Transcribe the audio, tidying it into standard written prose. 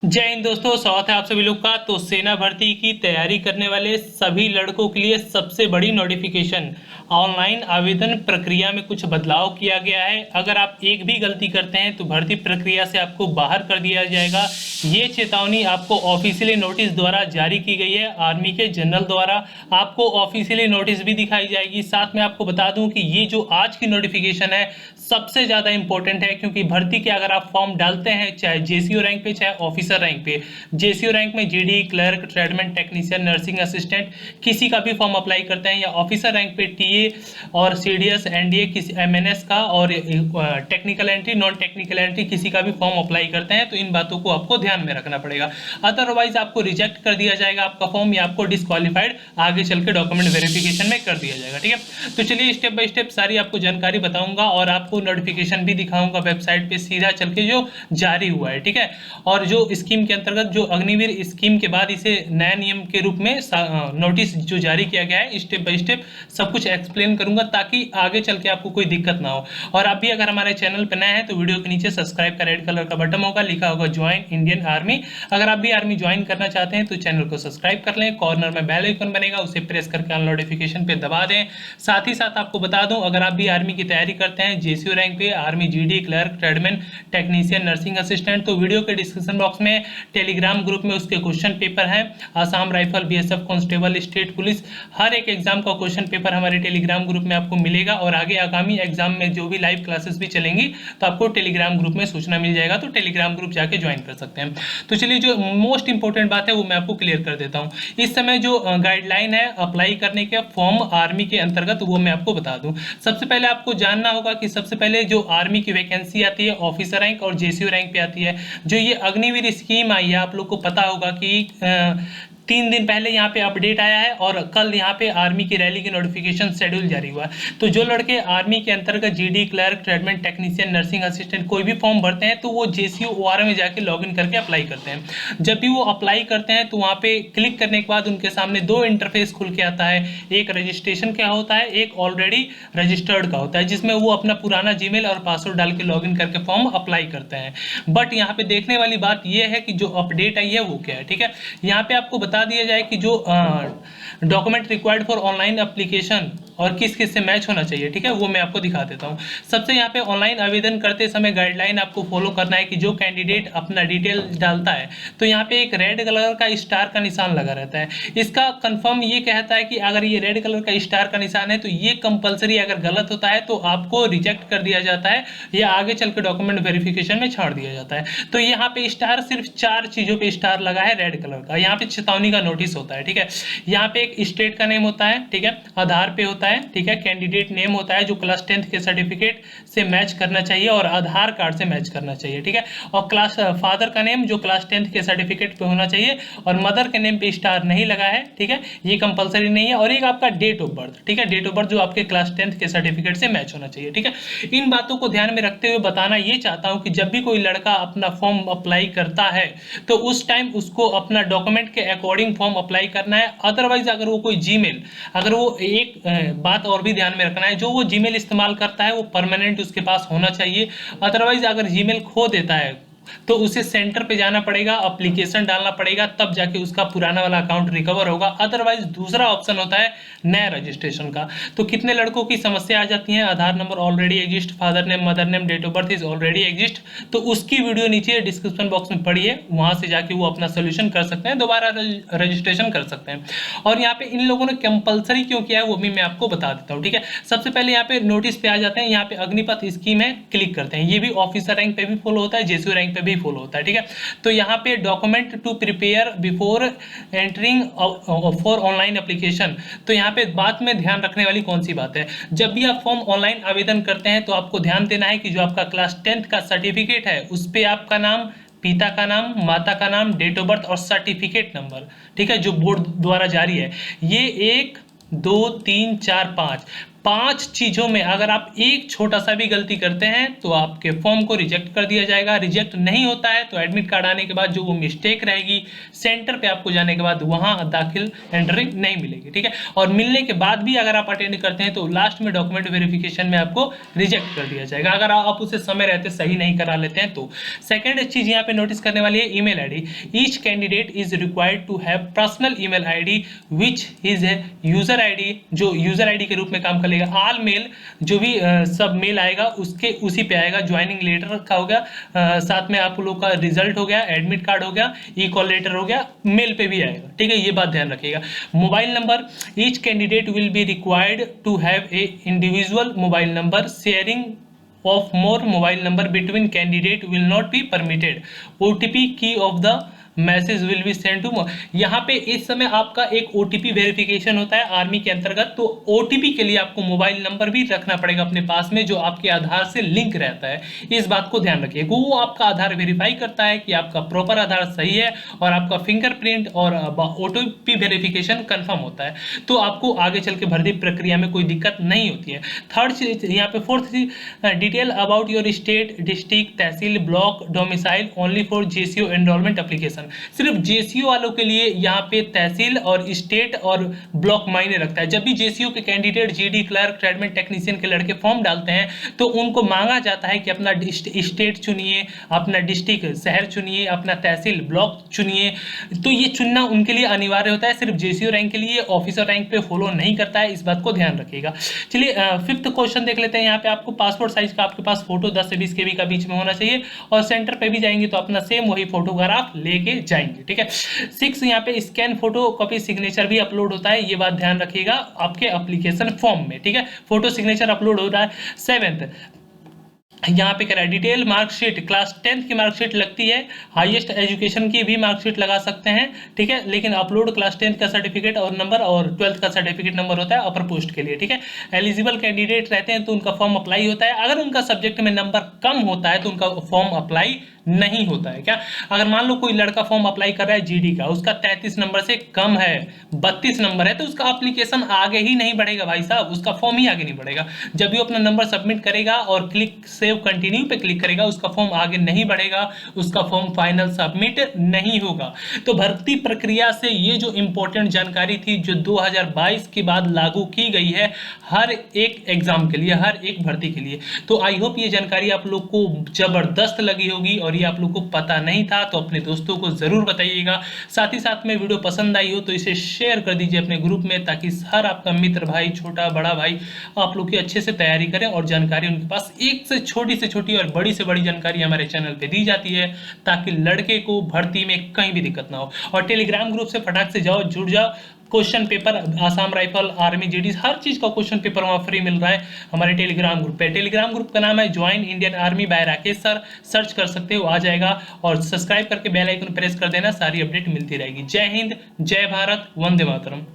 जय हिंद दोस्तों, स्वागत है आप सभी लोग का। तो सेना भर्ती की तैयारी करने वाले सभी लड़कों के लिए सबसे बड़ी नोटिफिकेशन, ऑनलाइन आवेदन प्रक्रिया में कुछ बदलाव किया गया है। अगर आप एक भी गलती करते हैं तो भर्ती प्रक्रिया से आपको बाहर कर दिया जाएगा। ये चेतावनी आपको ऑफिशियली नोटिस द्वारा जारी की गई है। आर्मी के जनरल द्वारा आपको ऑफिशियली नोटिस भी दिखाई जाएगी। साथ में आपको बता दूं कि ये जो आज की नोटिफिकेशन है सबसे ज़्यादा इंपॉर्टेंट है, क्योंकि भर्ती के अगर आप फॉर्म डालते हैं चाहे जेसीओ रैंक पे चाहे ऑफिसर रैंक पे, जेसीओ रैंक में GD, clerk, tradesman, technician, nursing assistant किसी का भी फॉर्म अप्लाई करते हैं, या ऑफिसर रैंक पे टीए और सीडीएस, एनडीए, किसी एमएनएस का और technical entry, non technical entry किसी का भी फॉर्म अप्लाई करते हैं, तो इन बातों को आपको ध्यान में रखना पड़ेगा। अदरवाइज आपको रिजेक्ट कर दिया जाएगा आपका फॉर्म, या आपको डिस्क्वालीफाइड आगे चल के डॉक्यूमेंट वेरिफिकेशन में कर दिया जाएगा। ठीक है, तो चलिए स्टेप बाय स्टेप सारी आपको जानकारी बताऊंगा और आपको नोटिफिकेशन भी दिखाऊंगा वेबसाइट पे सीधा चल के जो जारी हुआ है। ठीक है, और जो स्कीम के अंतर्गत जो अग्निवीर स्कीम के बाद इसे नया नियम के रूप में नोटिस जो जारी किया गया है, स्टेप बाय स्टेप सब कुछ एक्सप्लेन करूंगा ताकि आगे चल के आपको कोई दिक्कत ना हो। और आप भी अगर हमारे चैनल पर नए हैं तो वीडियो के नीचे सब्सक्राइब का रेड कलर का बटन होगा, लिखा होगा ज्वाइन इंडियन आर्मी। अगर आप भी आर्मी ज्वाइन करना चाहते हैं तो चैनल को सब्सक्राइब कर लें, कॉर्नर में बेल आइकन बनेगा उसे प्रेस करके ऑल नोटिफिकेशन पे दबा दें। साथ ही साथ आपको बता दूं, अगर आप भी आर्मी की तैयारी करते हैं जेसीओ रैंक पे, army GD, clerk, tradesman, technician, nursing assistant, तो वीडियो के डिस्क्रिप्शन बॉक्स में टेलीग्राम ग्रुप में उसके क्वेश्चन पेपर हैं। Assam rifle, BSF constable, state police, हर एक एग्जाम का क्वेश्चन पेपर हमारे टेलीग्राम ग्रुप में आपको मिलेगा। और आगे आगामी एग्जाम में जो भी लाइव क्लासेस भी चलेंगी तो आपको टेलीग्राम ग्रुप में सूचना मिल जाएगा, तो टेलीग्राम ग्रुप जाके ज्वाइन कर सकते हैं। तो चलिए, जो मोस्ट इंपॉर्टेंट बात है वो मैं आपको क्लियर कर देता हूँ। इस समय जो गाइडलाइन है अप्लाई करने के फॉर्म आर्मी के अंतर्गत, वो मैं आपको बता दूं। सबसे पहले आपको जानना होगा कि सबसे पहले जो आर्मी की वैकेंसी आती है ऑफिसर रैंक और जेसीओ रैंक पे आती है। जो ये अग्निवीर स्कीम आई है, आप लोग को पता होगा कि 3 दिन पहले यहाँ पे अपडेट आया है और कल यहाँ पे आर्मी की रैली की नोटिफिकेशन शेड्यूल जारी हुआ है। तो जो लड़के आर्मी के अंतर्गत GD, clerk, tradesman, technician, nursing assistant कोई भी फॉर्म भरते हैं तो वो जेसीओ ओआरएम में जाके लॉगिन करके अप्लाई करते हैं। जब भी वो अप्लाई करते हैं तो वहाँ पे क्लिक करने के बाद उनके सामने दो इंटरफेस खुल के आता है। एक रजिस्ट्रेशन का होता है, एक ऑलरेडी रजिस्टर्ड का होता है, जिसमें वो अपना पुराना जीमेल और पासवर्ड डाल के लॉगिन करके फॉर्म अप्लाई करते हैं। बट यहाँ पे देखने वाली बात यह है कि जो अपडेट आई है वो क्या है। ठीक है, यहाँ पे आपको बता दिया जाए कि जो document required for online application और किस किस से मैच होना चाहिए। ठीक है, वो मैं आपको दिखा देता हूँ। सबसे यहाँ पे ऑनलाइन आवेदन करते समय गाइडलाइन आपको फॉलो करना है कि जो कैंडिडेट अपना डिटेल डालता है तो यहाँ पे एक रेड कलर का स्टार का निशान लगा रहता है। इसका कंफर्म ये कहता है कि अगर ये रेड कलर का स्टार का निशान है तो ये कंपलसरी, अगर गलत होता है तो आपको रिजेक्ट कर दिया जाता है या आगे चल के डॉक्यूमेंट वेरिफिकेशन में छाड़ दिया जाता है। तो यहाँ पे स्टार सिर्फ 4 चीजों पे स्टार लगा है रेड कलर का। यहाँ पे चेतावनी का नोटिस होता है। ठीक है, यहाँ पे एक स्टेट का नेम होता है, ठीक है, आधार पे होता है, ठीक है, कैंडिडेट नेम होता है जो क्लास 10th के सर्टिफिकेट से मैच करना चाहिए और आधार कार्ड से मैच करना चाहिए। ठीक है, और क्लास फादर का नेम जो क्लास 10th के सर्टिफिकेट पे होना चाहिए और मदर के नेम पे स्टार नहीं लगा है। ठीक है, ये कंपलसरी नहीं है। और एक आपका डेट ऑफ बर्थ, ठीक है, डेट ऑफ बर्थ जो आपके क्लास 10th के सर्टिफिकेट से मैच होना चाहिए। ठीक है, इन बातों को ध्यान में रखते हुए बताना ये चाहता हूं कि जब भी कोई लड़का अपना फॉर्म अप्लाई करता है तो उस टाइम उसको अपना डॉक्यूमेंट के अकॉर्डिंग फॉर्म अप्लाई करना है। अदरवाइज अगर वो कोई जीमेल, अगर वो एक बात और भी ध्यान में रखना है, जो वो जीमेल इस्तेमाल करता है वो परमानेंट उसके पास होना चाहिए। अदरवाइज अगर जीमेल खो देता है तो उसे सेंटर पे जाना पड़ेगा, एप्लीकेशन डालना पड़ेगा, तब जाके उसका पुराना वाला अकाउंट रिकवर होगा। अदरवाइज दूसरा ऑप्शन होता है नया रजिस्ट्रेशन का। तो कितने लड़कों की समस्या आ जाती है, Aadhaar number already exist, father name, mother name, date of birth is already exist, तो उसकी वीडियो नीचे डिस्क्रिप्शन बॉक्स में पढ़िए, वहां से जाके वो अपना सोल्यूशन कर सकते हैं, दोबारा रजिस्ट्रेशन कर सकते हैं। और यहाँ पे इन लोगों ने कंपलसरी क्यों किया है वो भी मैं आपको बता देता हूँ। ठीक है, सबसे पहले यहाँ पे नोटिस पे आ जाते हैं, यहाँ पे अग्निपथ स्कीम है, क्लिक करते हैं। ये भी ऑफिसर रैंक पे भी फॉलो होता है, जेसीओ रैंक भी फॉलो होता है। ठीक है, तो यहाँ पे document to prepare before entering for online application, तो यहाँ पे बात में ध्यान रखने वाली कौन सी बात है, जब भी आप फॉर्म ऑनलाइन आवेदन करते हैं तो आपको ध्यान देना है कि जो आपका क्लास 10th का सर्टिफिकेट है उस पे आपका नाम, पिता का नाम, माता का नाम, डेट ऑफ बर्थ और सर्टिफिकेट नंबर, ठीक है, जो बोर्ड द्वारा जारी है, ये 1 2 3 4 5 5 चीज़ों में अगर आप एक छोटा सा भी गलती करते हैं तो आपके फॉर्म को रिजेक्ट कर दिया जाएगा। रिजेक्ट नहीं होता है तो एडमिट कार्ड आने के बाद जो वो मिस्टेक रहेगी, सेंटर पे आपको जाने के बाद वहाँ दाखिल एंट्री नहीं मिलेगी, ठीक है। और मिलने के बाद भी अगर आप अटेंड करते हैं तो लास्ट में डॉक्यूमेंट वेरिफिकेशन में आपको रिजेक्ट कर दिया जाएगा, अगर आप उसे समय रहते सही नहीं करा लेते हैं तो। सेकेंड चीज़ यहाँ पे नोटिस करने वाली है email ID. Each candidate is required to have personal email ID which is a user ID, जो यूजर आईडी के रूप में काम करेगा। ऑल मेल, जो भी सब मेल आएगा उसके उसी पे आएगा। ज्वाइनिंग लेटर का हो गया, साथ में आप लोग का रिजल्ट हो गया, एडमिट कार्ड हो गया, ई कॉल लेटर हो गया, मेल पे भी आएगा, ठीक है। ये बात ध्यान रखिएगा। Mobile number, each candidate will be required to have a individual mobile number. Sharing of more mobile number between candidate will not be permitted. OTP key of the message will be send to. यहाँ पे इस समय आपका एक OTP verification होता है army के अंतर्गत, तो ओटीपी के लिए आपको मोबाइल नंबर भी रखना पड़ेगा अपने पास में जो आपके आधार से लिंक रहता है। इस बात को ध्यान रखिए, वो आपका आधार वेरीफाई करता है कि आपका प्रॉपर आधार सही है और आपका फिंगरप्रिंट और ओटीपी वेरिफिकेशन कंफर्म होता है, तो आपको आगे चल के भर्ती प्रक्रिया में कोई दिक्कत नहीं होती है। थर्ड चीज यहाँ पे, फोर्थ चीज, detail about your state, district, tehsil, block, domicile only for JCO enrolment application. सिर्फ जेसीओ वालों के लिए यहाँ पे तहसील और स्टेट और ब्लॉक मायने रखता है। जब भी जेसीओ के कैंडिडेट, जीडी क्लर्क, ट्रेडमेंट टेक्नीशियन के लड़के फॉर्म डालते हैं तो उनको मांगा जाता है कि अपना स्टेट चुनिए, अपना डिस्ट्रिक्ट शहर चुनिए, अपना तहसील ब्लॉक चुनिए, तो ये चुनना उनके लिए अनिवार्य होता है। सिर्फ जेसीओ रैंक के लिए, ऑफिसर रैंक पे फॉलो नहीं करता है, इस बात को ध्यान रखिएगा। चलिए फिफ्थ क्वेश्चन देख लेते हैं। यहाँ पे आपको पासपोर्ट साइज का आपके पास फोटो 10 से 20 KB का बीच में होना चाहिए और सेंटर पे भी जाएंगे तो अपना सेम वही फोटोग्राफ लेके जाएंगे, ठीक है। 6 यहाँ पे स्कैन फोटो कॉपी सिग्नेचर भी अपलोड होता है, ये बात ध्यान रखिएगा आपके एप्लीकेशन फॉर्म में, ठीक है। फोटो सिग्नेचर अपलोड हो रहा है। 7th यहाँ पे कह रहा है डिटेल मार्कशीट, क्लास 10th की मार्कशीट लगती है, हाईएस्ट एजुकेशन की भी मार्कशीट लगा सकते हैं, ठीक है, लेकिन अपलोड क्लास 10th का सर्टिफिकेट और नंबर और 12th का सर्टिफिकेट नंबर होता है अपर पोस्ट के लिए, ठीक है। एलिजिबल कैंडिडेट रहते हैं तो उनका फॉर्म अप्लाई होता है। अगर उनका सब्जेक्ट में नंबर कम होता है तो उनका फॉर्म अप्लाई नहीं होता है। क्या, अगर मान लो कोई लड़का फॉर्म अप्लाई कर रहा है जीडी का, उसका 33 नंबर से कम है, 32 नंबर है, तो उसका एप्लीकेशन आगे ही नहीं बढ़ेगा भाई साहब, उसका फॉर्म ही आगे नहीं बढ़ेगा। जब भी अपना नंबर सबमिट करेगा और क्लिक सेव कंटिन्यू पे क्लिक करेगा, उसका फॉर्म आगे नहीं बढ़ेगा, उसका फॉर्म फाइनल सबमिट नहीं होगा। तो भर्ती प्रक्रिया से ये जो इंपॉर्टेंट जानकारी थी जो 2022 के बाद लागू की गई है हर एक एग्जाम के लिए, हर एक भर्ती के लिए, तो आई होप ये जानकारी आप लोग को जबरदस्त लगी होगी और ये आप लोग को पता नहीं था तो अपने दोस्तों को जरूर बताइएगा। साथ ही साथ में वीडियो पसंद आई हो तो इसे शेयर कर दीजिए अपने ग्रुप में, ताकि हर आपका मित्र भाई, छोटा बड़ा भाई आप लोग की अच्छे से तैयारी करें और जानकारी उनके पास एक से छोटी और बड़ी से बड़ी जानकारी हमारे चैनल पे दी जाती है, ताकि लड़के को भर्ती में कहीं भी दिक्कत ना हो। और टेलीग्राम ग्रुप से फटाक से जाओ, जुड़ जाओ। Question paper, Assam rifle, army, GD, हर चीज का क्वेश्चन पेपर वहाँ फ्री मिल रहा है हमारे टेलीग्राम ग्रुप पे। टेलीग्राम ग्रुप का नाम है join Indian army by Rakesh sir, search कर सकते हो, आ जाएगा। और सब्सक्राइब करके बेल आइकन प्रेस कर देना, सारी अपडेट मिलती रहेगी। जय हिंद, जय भारत, वंदे मातरम।